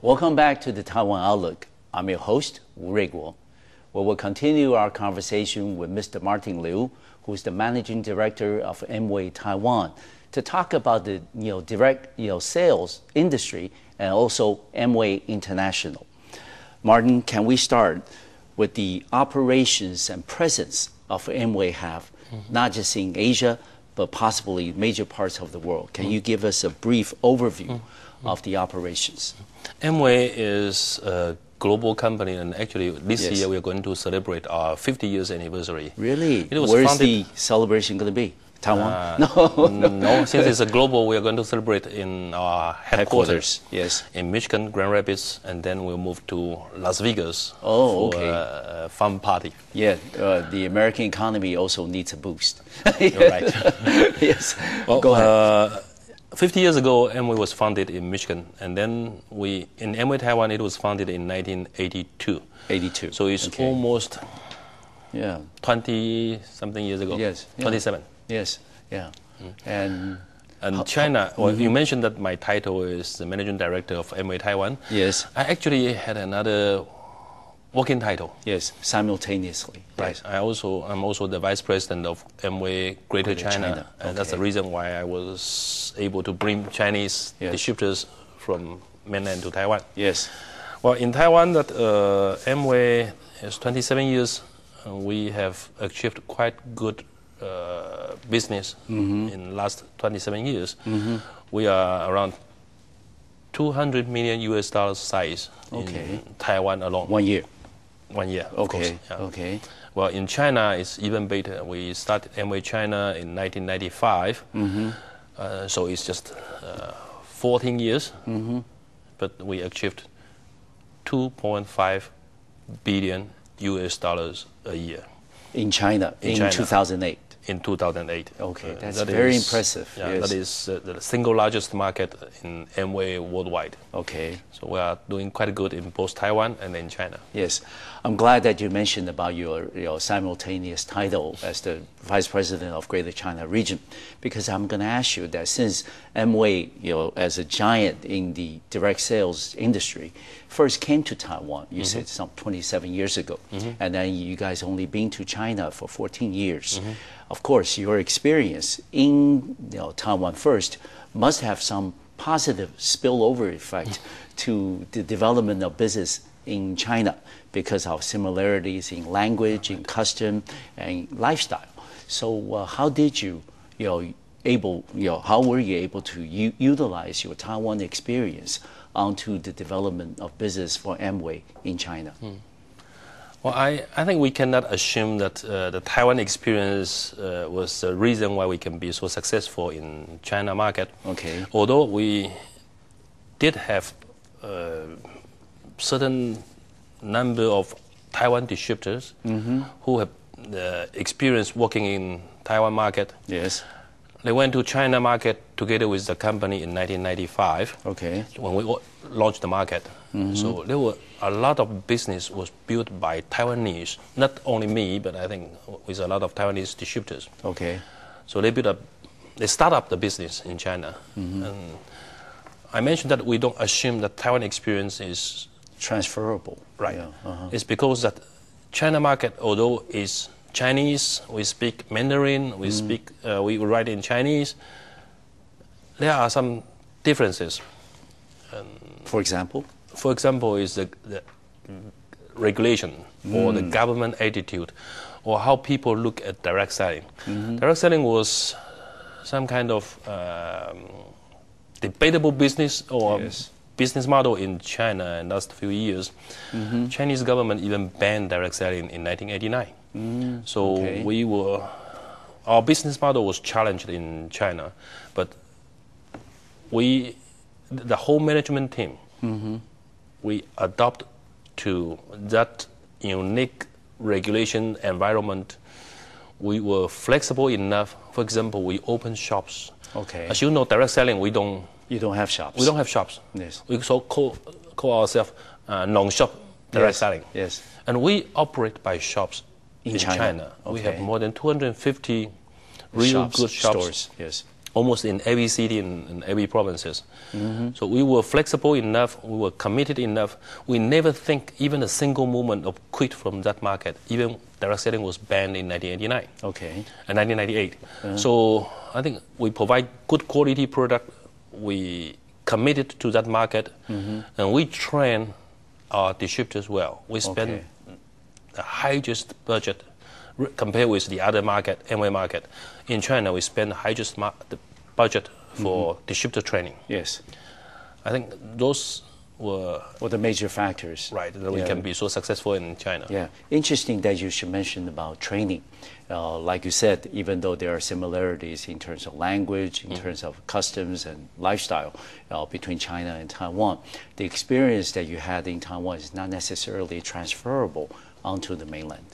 Welcome back to the Taiwan Outlook. I'm your host, Wu Ruiguo, where we'll continue our conversation with Mr. Martin Liu, who is the Managing Director of Amway Taiwan, to talk about the direct sales industry and also Amway International. Martin, can we start with the operations and presence of Amway have, not just in Asia, but possibly major parts of the world? Can you give us a brief overview of the operations? Amway is a global company, and actually this year we are going to celebrate our 50 years anniversary. Really? Where's the celebration going to be? Taiwan? No, since it's a global, we are going to celebrate in our headquarters. Yes. In Michigan, Grand Rapids, and then we'll move to Las Vegas for a fun party. Yeah, the American economy also needs a boost. You're right. Yes. Well, go ahead. 50 years ago, Amway was founded in Michigan, and then in Amway Taiwan, it was founded in 1982. 82. So it's almost 20-something years ago. Yes. 27. Yes. Yeah. And China, well, you mentioned that my title is the Managing Director of Amway Taiwan. Yes. I actually had another working title. Yes, simultaneously. Right. I'm also the Vice President of Amway Greater China. And that's the reason why I was able to bring Chinese distributors from mainland to Taiwan. Yes. Well, in Taiwan, that Amway is 27 years. We have achieved quite good business in the last 27 years. We are around $200 million size in Taiwan alone. 1 year. 1 year. Okay. Of course, Okay. Well, in China, it's even better. We started Amway China in 1995, so it's just 14 years, but we achieved $2.5 billion a year. In China, in 2008. In 2008. Okay, that's very impressive. Yeah, yes. That is the single largest market in Amway worldwide. Okay. So we are doing quite good in both Taiwan and in China. Yes. I'm glad that you mentioned about your simultaneous title as the Vice President of Greater China region, because I'm going to ask you that since Amway, as a giant in the direct sales industry, first came to Taiwan, you said some 27 years ago, and then you guys only been to China for 14 years. Of course, your experience in Taiwan first must have some positive spillover effect to the development of business in China because of similarities in language, in custom, and lifestyle. So how did you, how were you able to utilize your Taiwan experience onto the development of business for Amway in China? Well, I think we cannot assume that the Taiwan experience was the reason why we can be so successful in China market. Okay. Although we did have certain number of Taiwan distributors who have experience working in Taiwan market. Yes. They went to China market together with the company in 1995. Okay. When we launched the market. So there were a lot of business was built by Taiwanese, not only me, but I think with a lot of Taiwanese distributors. Okay. So they start up the business in China. And I mentioned that we don't assume that Taiwan experience is transferable. Right. Yeah. It's because that China market, although is Chinese, we speak Mandarin, we write in Chinese, there are some differences. For example? For example, is the regulation or the government attitude or how people look at direct selling. Direct selling was some kind of debatable business or business model in China in the last few years. Chinese government even banned direct selling in 1989. So our business model was challenged in China, but the whole management team, we adopt to that unique regulation environment. We were flexible enough. For example, we open shops. Okay. As you know, direct selling, we don't. You don't have shops. We don't have shops. Yes. We call ourselves non-shop direct selling. Yes. And we operate by shops in China. Okay. We have more than 250 real good shops. Stores. Yes. almost in every city and every provinces. So we were flexible enough, we were committed enough. We never think even a single moment of quit from that market. Even direct selling was banned in 1989. Okay. And 1998. So I think we provide good quality product. We committed to that market, and we train our distributors well. We spend the highest budget compared with the other market, Amway market. In China, we spend the highest the budget for distributor training. Yes. I think those were the major factors. Right, that we can be so successful in China. Yeah. Interesting that you should mention about training. Like you said, even though there are similarities in terms of language, in terms of customs and lifestyle between China and Taiwan, the experience that you had in Taiwan is not necessarily transferable onto the mainland.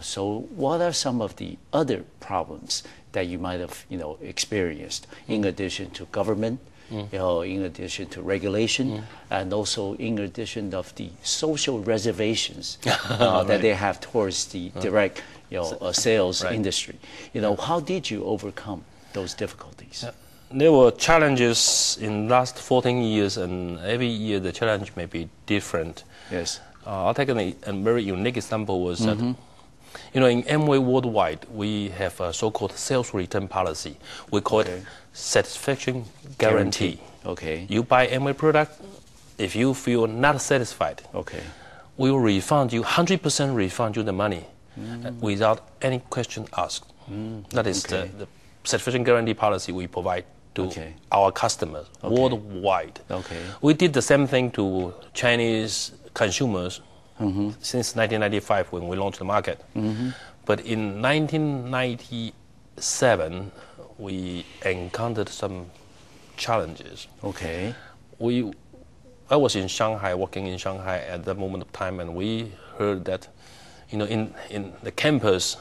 So what are some of the other problems that you might have experienced in addition to government, in addition to regulation, and also in addition of the social reservations that they have towards the direct sales industry? How did you overcome those difficulties? There were challenges in the last 14 years, and every year the challenge may be different. Yes. I'll take a very unique example was that in Amway worldwide, we have a so-called sales return policy. We call it satisfaction guarantee. Okay. You buy Amway product, if you feel not satisfied, we will refund you, 100% refund you the money without any question asked. That is the satisfaction guarantee policy we provide to our customers worldwide. We did the same thing to Chinese consumers since 1995 when we launched the market. But in 1997, we encountered some challenges. I was in Shanghai, working in Shanghai at that moment of time, and we heard that, in the campus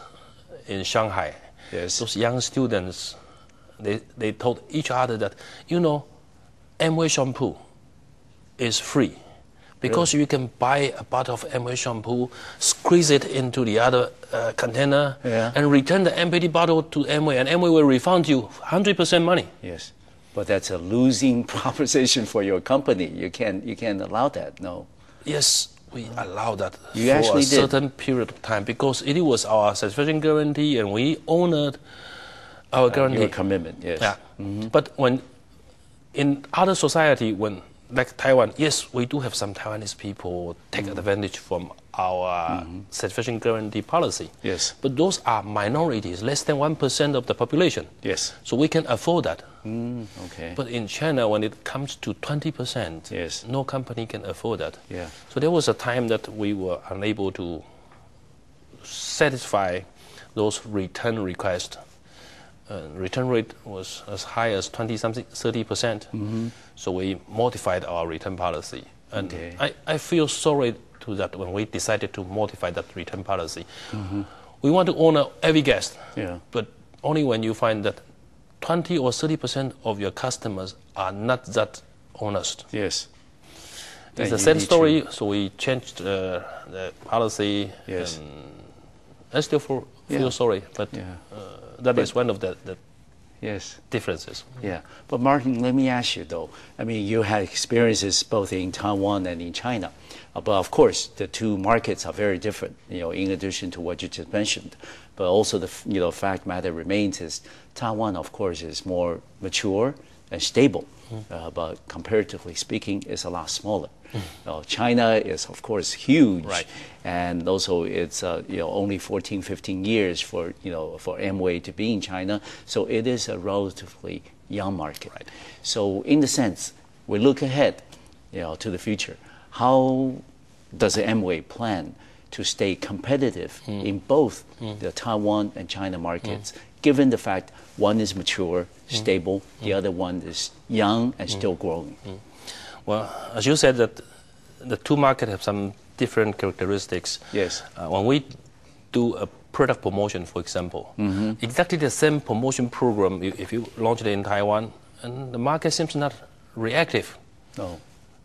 in Shanghai, those young students, they told each other that, Amway shampoo is free. Because you can buy a bottle of Amway shampoo, squeeze it into the other container, and return the empty bottle to Amway, and Amway will refund you 100% money. Yes, but that's a losing proposition for your company. You can't allow that. No. Yes, we allow that you for a certain period of time because it was our satisfaction guarantee, and we honored our guarantee. Your commitment. Yes. Yeah. But when in other society, like Taiwan, yes, we do have some Taiwanese people take advantage from our satisfaction guarantee policy. Yes. But those are minorities, less than 1% of the population. Yes. So we can afford that. Okay. But in China, when it comes to 20%, no company can afford that. Yeah. So there was a time that we were unable to satisfy those return requests. Return rate was as high as 20-something, 30%. So we modified our return policy. And I feel sorry to that when we decided to modify that return policy. We want to honor every guest, but only when you find that 20 or 30% of your customers are not that honest. Yes. It's a sad story, so we changed the policy. Yes. And I still feel sorry, but that is one of the differences. Yeah. But Martin, let me ask you though. I mean, you had experiences both in Taiwan and in China. But of course, the two markets are very different, in addition to what you just mentioned. But also the fact matter remains is Taiwan, of course, is more mature and stable. But comparatively speaking, it's a lot smaller. China is, of course, huge, and also it's only 14, 15 years for Amway to be in China, so it is a relatively young market. So, in the sense, we look ahead, to the future. How does the Amway plan to stay competitive in both the Taiwan and China markets, given the fact one is mature, stable, the other one is young and still growing? Well, as you said, that the two markets have some different characteristics. Yes. When we do a product promotion, for example, exactly the same promotion program, if you launch it in Taiwan, and the market seems not reactive. No.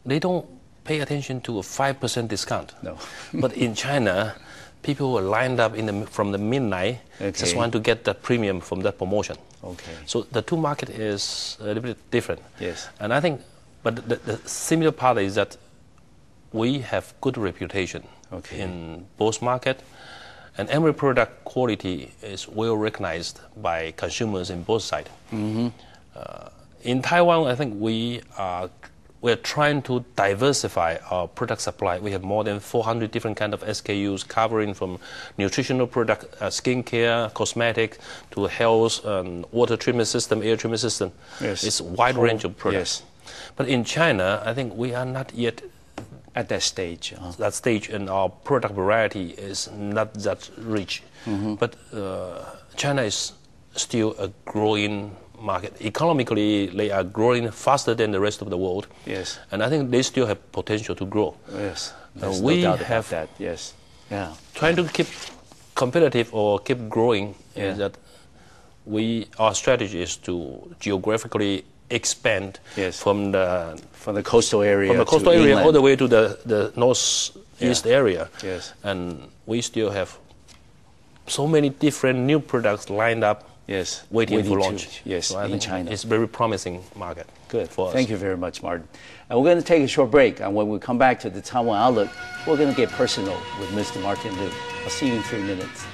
They don't pay attention to a 5% discount. No. But in China, people were lined up from the midnight, just want to get the premium from that promotion. Okay. So the two market is a little bit different. Yes. And I think, but the similar part is that we have good reputation in both market, and every product quality is well recognized by consumers in both sides. In Taiwan, I think we're trying to diversify our product supply. We have more than 400 different kind of SKUs covering from nutritional product, skincare, cosmetic, to health, water treatment system, air treatment system. Yes. It's a wide range of products. Yes. But in China, I think we are not yet at that stage. That stage, and our product variety is not that rich. But China is still a growing market. Economically, they are growing faster than the rest of the world. Yes. And I think they still have potential to grow. Yes. We no doubt have about that. Yes. Yeah. Trying to keep competitive or keep growing is that our strategy is to geographically expand from the coastal area all the way to the northeast area. Yes. And we still have so many different new products lined up. Yes, waiting for launch. So I think in China. It's a very promising market. Good. For us. Thank you very much, Martin. And we're going to take a short break. And when we come back to the Taiwan Outlook, we're going to get personal with Mr. Martin Liou. I'll see you in 3 minutes.